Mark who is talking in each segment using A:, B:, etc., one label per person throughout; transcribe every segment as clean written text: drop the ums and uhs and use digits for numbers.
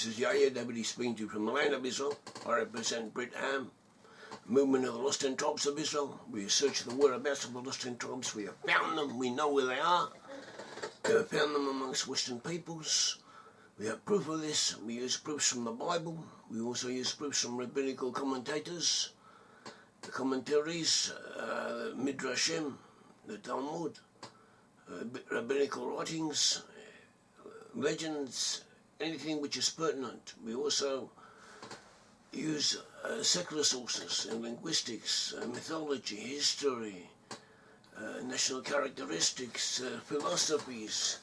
A: This is Yair, Davidiy speaking to you from the land of Israel. I represent Brit-Am, movement of the lost ten tribes of Israel. We search the whereabouts of the lost ten tribes. We have found them. We know where they are. We have found them amongst Western peoples. We have proof of this. We use proofs from the Bible. We also use proofs from rabbinical commentators, the commentaries, the Midrashim, the Talmud, rabbinical writings, legends, anything which is pertinent. We also use secular sources in linguistics, mythology, history, national characteristics, philosophies,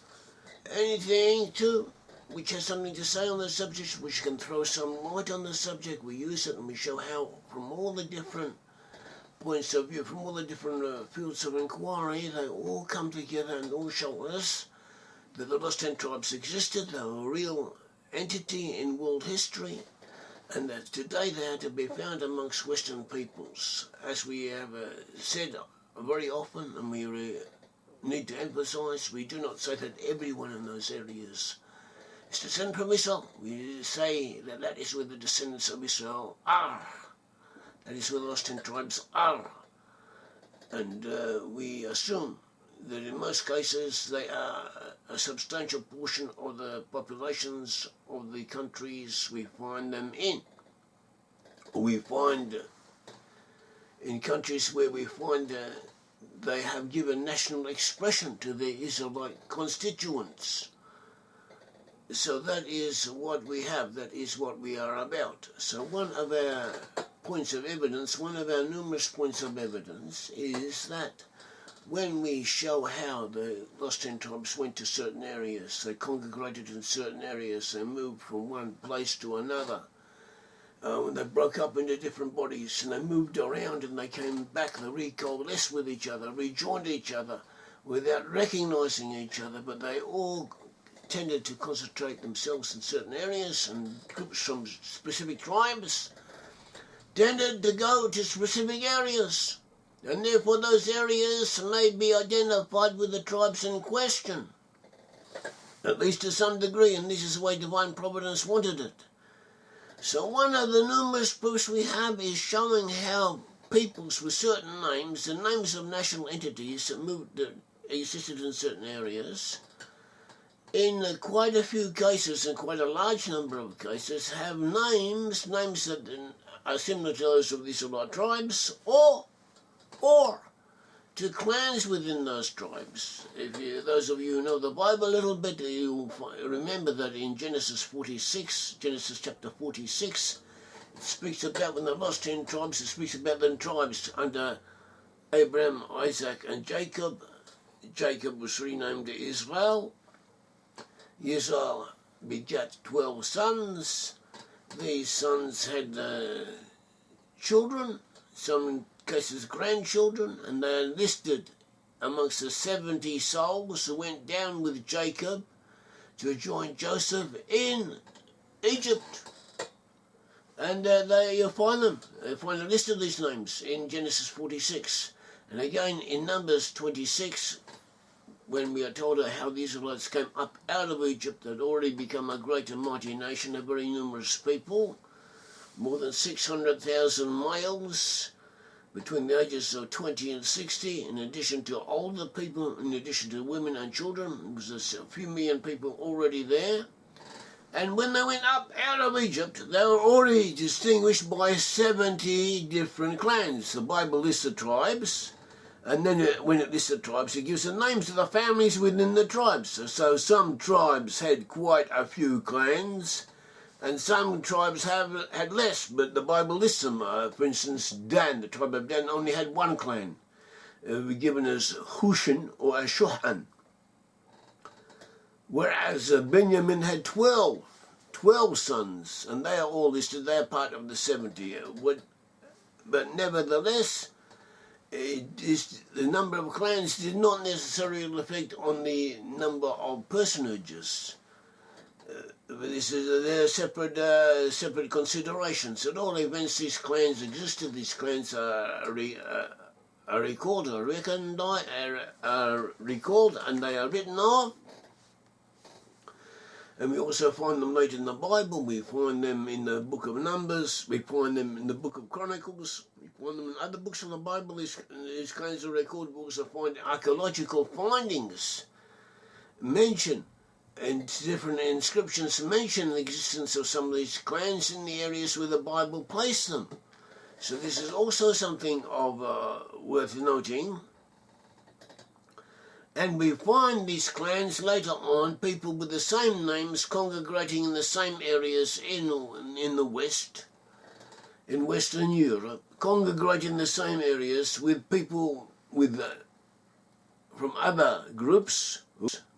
A: anything too which has something to say on the subject, which can throw some light on the subject. We use it and we show how from all the different points of view, from all the different fields of inquiry, they all come together and all show us that the lost ten tribes existed, they were a real entity in world history, and that today they are to be found amongst Western peoples. As we have said very often, and we need to emphasise, we do not say that everyone in those areas is descended from Israel. We say that that is where the descendants of Israel are. That is where the lost ten tribes are. And we assume that in most cases they are a substantial portion of the populations of the countries we find them in. We find in countries where we find they have given national expression to their Israelite constituents. So that is what we have, that is what we are about. So one of our points of evidence, one of our numerous points of evidence is that when we show how the lost ten tribes went to certain areas, they congregated in certain areas, they moved from one place to another, when they broke up into different bodies and they moved around and they came back, they recoalesced with each other, rejoined each other without recognising each other, but they all tended to concentrate themselves in certain areas, and groups from specific tribes tended to go to specific areas, and therefore those areas may be identified with the tribes in question, at least to some degree, and this is the way Divine Providence wanted it. So one of the numerous proofs we have is showing how peoples with certain names, the names of national entities that existed in certain areas, in quite a few cases, and quite a large number of cases, have names that are similar to those of the Israelite tribes, or to clans within those tribes. Those of you who know the Bible a little bit, you'll remember that in Genesis chapter 46, it speaks about when the lost ten tribes, it speaks about the tribes under Abraham, Isaac and Jacob. Jacob was renamed to Israel. Israel begat 12 sons. These sons had children, some cases grandchildren, and they are listed amongst the 70 souls who went down with Jacob to join Joseph in Egypt. And there you find them. You find a list of these names in Genesis 46. And again in Numbers 26, when we are told how the Israelites came up out of Egypt, they'd already become a great and mighty nation, a very numerous people, more than 600,000 males between the ages of 20 and 60, in addition to older people, in addition to women and children. There was a few million people already there. And when they went up out of Egypt, they were already distinguished by 70 different clans. The Bible lists the tribes, and then when it lists the tribes, it gives the names of the families within the tribes. So some tribes had quite a few clans, and some tribes had less, but the Bible lists them. For instance, Dan, the tribe of Dan, only had one clan, given as Hushan or Ashuhan, whereas Benjamin had 12 sons, and they are all listed. They are part of the 70. But nevertheless, the number of clans did not necessarily affect on the number of personages. They're separate considerations. At all events, these clans existed. These clans are recalled, and they are written of. And we also find them later in the Bible. We find them in the book of Numbers. We find them in the book of Chronicles. We find them in other books of the Bible. These kinds of records. We also find archaeological findings mention, and different inscriptions mention the existence of some of these clans in the areas where the Bible placed them. So this is also something of worth noting. And we find these clans later on, people with the same names congregating in the same areas in the West, in Western Europe, congregating in the same areas with people with from other groups,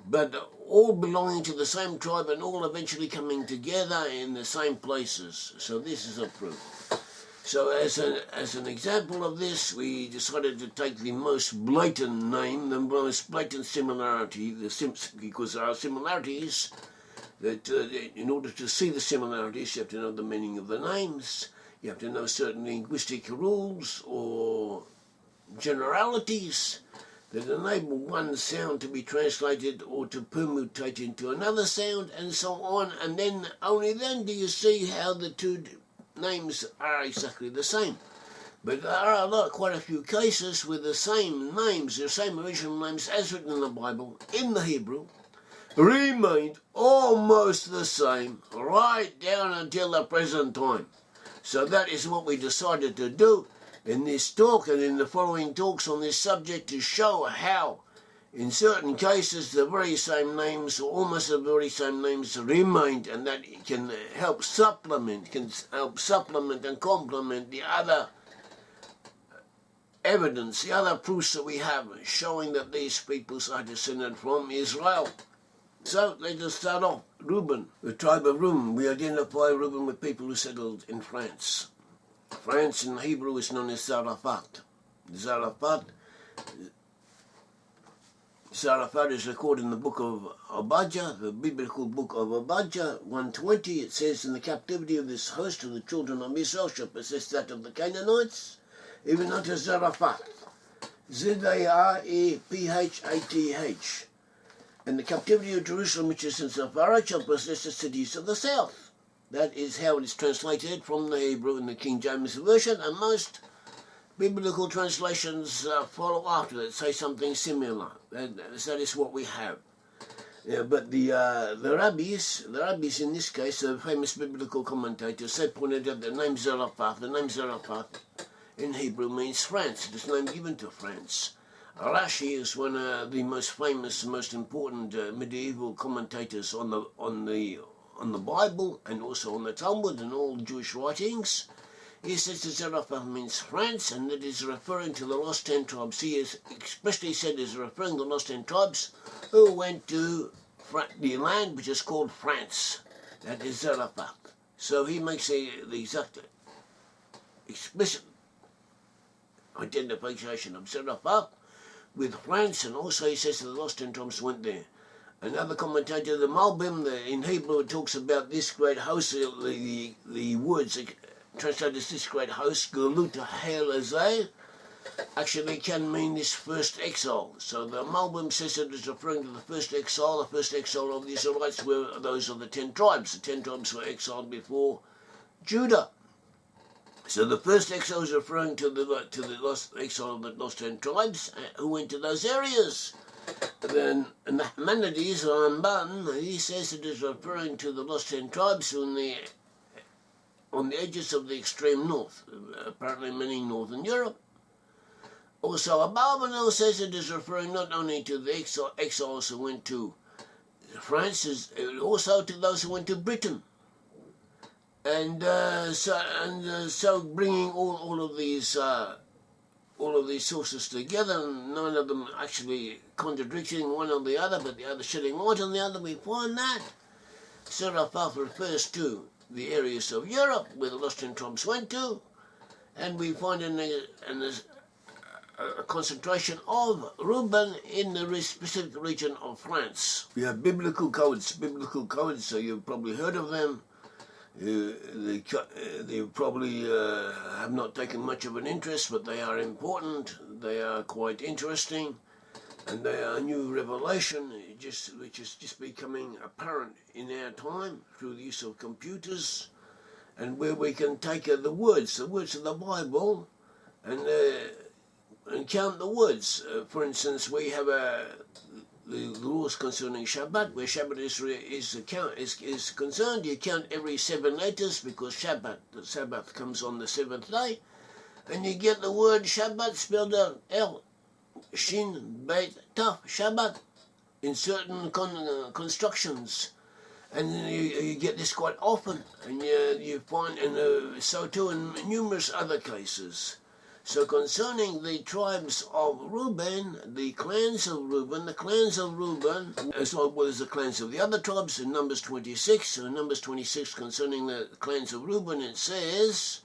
A: but all belonging to the same tribe and all eventually coming together in the same places. So this is a proof. So as an example of this, we decided to take the most blatant name, the most blatant similarity, because there are similarities that in order to see the similarities, you have to know the meaning of the names, you have to know certain linguistic rules or generalities that enable one sound to be translated or to permutate into another sound, and so on, and then only then do you see how the two names are exactly the same. But there are quite a few cases with the same names, the same original names as written in the Bible, in the Hebrew, remained almost the same right down until the present time. So that is what we decided to do in this talk and in the following talks on this subject, to show how in certain cases the very same names, or almost the very same names, remained, and that can help supplement and complement the other evidence, the other proofs that we have showing that these peoples are descended from Israel. So let us start off. Reuben, the tribe of Reuben. We identify Reuben with people who settled in France. France in Hebrew is known as Zarephath. Zarephath is recorded in the book of Obadiah, the biblical book of Obadiah 1:20. It says, "In the captivity of this host of the children of Israel shall possess that of the Canaanites, even unto Zarephath." Zarephath. "And the captivity of Jerusalem, which is in Sepharad, shall possess the cities of the south." That is how it is translated from the Hebrew in the King James Version, and most biblical translations follow after that, say something similar. That is what we have. Yeah, but the rabbis in this case, the famous biblical commentators, they pointed out the name Zarephath in Hebrew means France. It is a name given to France. Rashi is one of the most famous, most important medieval commentators on the Bible, and also on the Talmud and all Jewish writings. He says that Zarephath means France, and that is referring to the lost 10 tribes. He is especially said is referring to the lost 10 tribes who went to the land which is called France. That is Zarephath. So he makes the exact explicit identification of Zarephath with France, and also he says that the lost 10 tribes went there. Another commentator, the Malbim, in Hebrew, it talks about this great host, the words translated as this great host, Galut HaElazeh, actually can mean this first exile. So the Malbim says it is referring to the first exile. The first exile of the Israelites were those of the 10 tribes. The 10 tribes were exiled before Judah. So the first exile is referring to the lost exile of the lost 10 tribes who went to those areas. Then Maimonides, or Ramban, he says it is referring to the lost 10 tribes on the edges of the extreme north, apparently meaning northern Europe. Also, Abarbanel says it is referring not only to the exiles who went to France, also to those who went to Britain. And so bringing all of these sources together, none of them actually contradicting one or the other, but the other shedding light on the other, we find that Zarephath refers to the areas of Europe where the lost 10 tribes went to, and we find a concentration of Reuben in the specific region of France. We have biblical codes, so you've probably heard of them. They probably have not taken much of an interest, but they are important. They are quite interesting. And a new revelation which is just becoming apparent in our time through the use of computers, and where we can take the words of the Bible, and count the words. For instance, we have the laws concerning Shabbat, where Shabbat is concerned. You count every 7 letters, because the Sabbath comes on the 7th day, and you get the word Shabbat spelled out L, Shin, Beit, Taf, Shabbat, in certain constructions. And you get this quite often, and you find, and so too in numerous other cases. So concerning the tribes of Reuben, the clans of Reuben, as well as the clans of the other tribes, in Numbers 26, and Numbers 26 concerning the clans of Reuben, it says,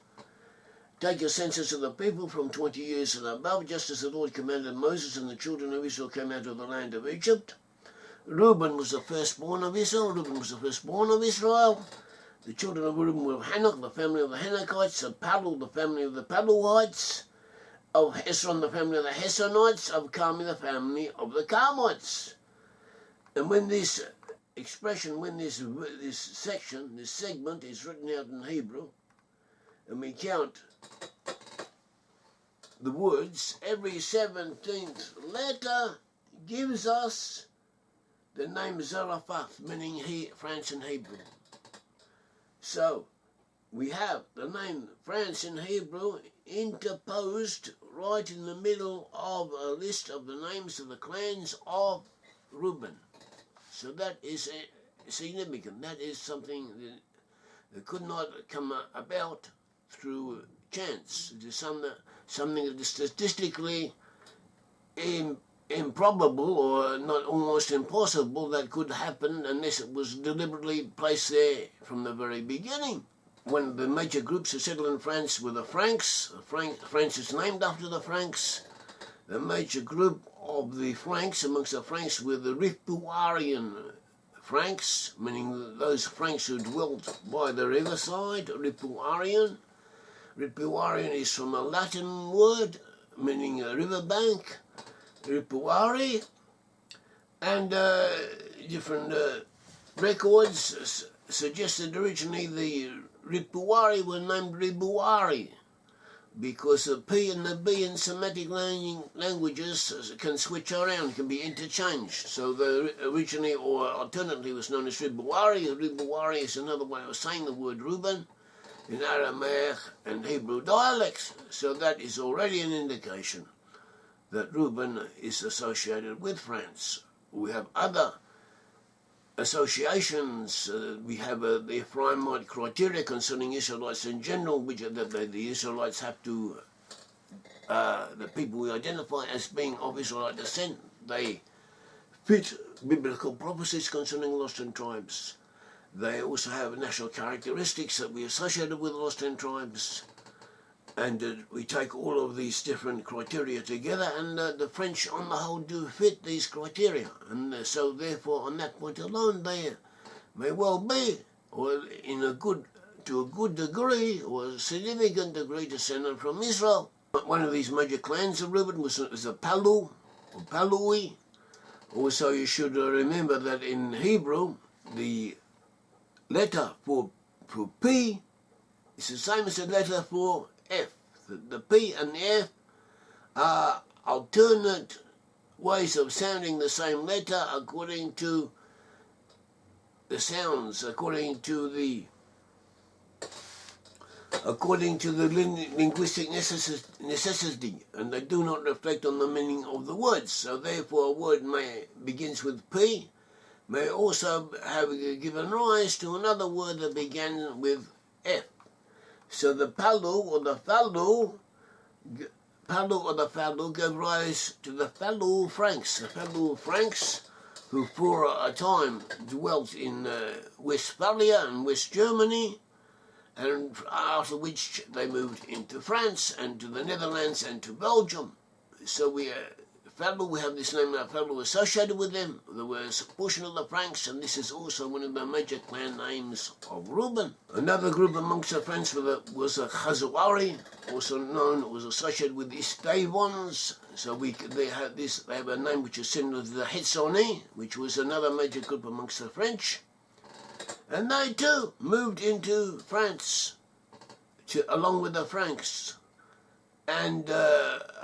A: take a census of the people from 20 years and above, just as the Lord commanded Moses, and the children of Israel came out of the land of Egypt. Reuben was the firstborn of Israel. The children of Reuben were of Hanok, the family of the Hanokites, of Palul, the family of the Paluites, of Hesron, the family of the Hesronites, of Carmi, the family of the Carmites. And when this expression, this segment is written out in Hebrew, and we count the words, every 17th letter gives us the name Zarephath, meaning France in Hebrew. So we have the name France in Hebrew interposed right in the middle of a list of the names of the clans of Reuben. So that is significant. That is something that could not come about through chance. It is something that is statistically improbable, or not almost impossible, that could happen unless it was deliberately placed there from the very beginning. When the major groups who settled in France were the Franks, France is named after the Franks. The major group of the Franks, amongst the Franks, were the Ripuarian Franks, meaning those Franks who dwelt by the riverside, Ripuarian. Ripuarian is from a Latin word meaning a riverbank, Ripuari, and different records suggested originally the Ripuari were named Ribuari because the P and the B in Semitic languages can switch around, can be interchanged. So the originally or alternately was known as Ribuari. Ribuari is another way of saying the word Reuben in Aramaic and Hebrew dialects. So that is already an indication that Reuben is associated with France. We have other associations. We have the Ephraimite criteria concerning Israelites in general, which are that the Israelites have to, the people we identify as being of Israelite descent, they fit biblical prophecies concerning lost in tribes. They also have national characteristics that we associated with lost in tribes. And we take all of these different criteria together, and the French on the whole do fit these criteria. And so therefore on that point alone they may well be, or to a good degree, or a significant degree, descended from Israel. One of these major clans of Reuben was a Palu, or Palui. Also you should remember that in Hebrew the letter for P is the same as the letter for F. The P and the F are alternate ways of sounding the same letter according to the sounds, according to the linguistic necessity, and they do not reflect on the meaning of the words. So therefore a word begins with P, may also have given rise to another word that began with F. So the Palu or the Falu gave rise to the Falu Franks. The Falu Franks, who for a time dwelt in Westphalia and West Germany, and after which they moved into France and to the Netherlands and to Belgium. So we fellow, we have this name, a fellow associated with them. There was a portion of the Franks, and this is also one of the major clan names of Reuben. Another group amongst the Franks was a Chazawari, also known, was associated with the Estavons. So they have a name which is similar to the Hetsoni, which was another major group amongst the French. And they too moved into France along with the Franks. And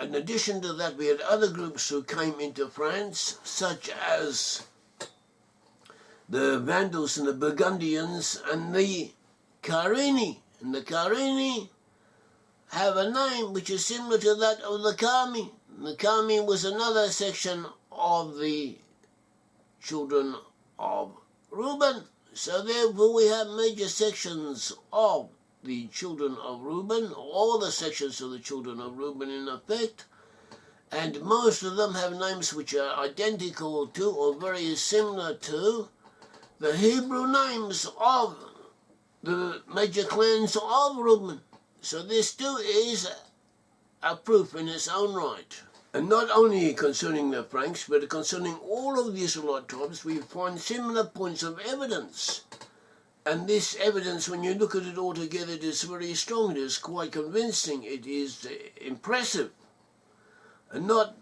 A: in addition to that, we had other groups who came into France, such as the Vandals and the Burgundians and the Carini. And the Carini have a name which is similar to that of the Kami. The Kami was another section of the children of Reuben. So therefore we have major sections of the children of Reuben, all the sections of the children of Reuben in effect, and most of them have names which are identical to or very similar to the Hebrew names of the major clans of Reuben. So this too is a proof in its own right. And not only concerning the Franks, but concerning all of the Israelite tribes, we find similar points of evidence. And this evidence, when you look at it all together, it is very strong, it is quite convincing, it is impressive. And not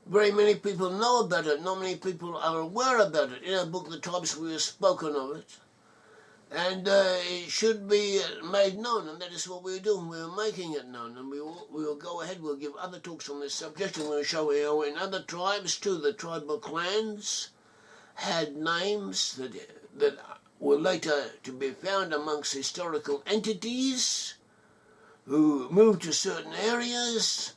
A: very many people know about it, not many people are aware about it. In our book, The Tribes, we have spoken of it. And it should be made known, and that is what we're doing. We're making it known, and we will go ahead, we'll give other talks on this subject, and we'll show how in other tribes too, the tribal clans had names that were later to be found amongst historical entities who moved to certain areas,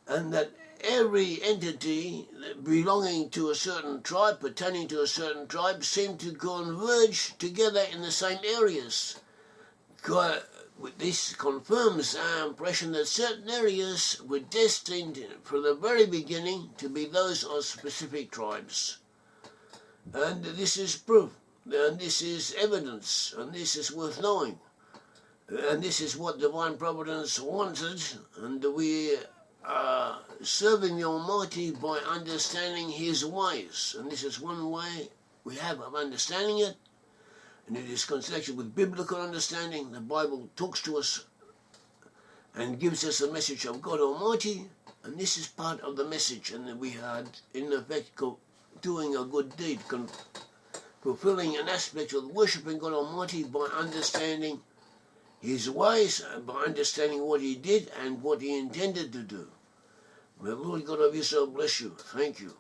A: and that every entity belonging to a certain tribe, pertaining to a certain tribe, seemed to converge together in the same areas. This confirms our impression that certain areas were destined from the very beginning to be those of specific tribes. And this is proof. And this is evidence, and this is worth knowing. And this is what Divine Providence wanted, and we are serving the Almighty by understanding His ways. And this is one way we have of understanding it, and it is connected with biblical understanding. The Bible talks to us and gives us a message of God Almighty, and this is part of the message, and we are in effect doing a good deed, fulfilling an aspect of worshipping God Almighty by understanding His ways, and by understanding what He did and what He intended to do. May the Lord God of Israel bless you. Thank you.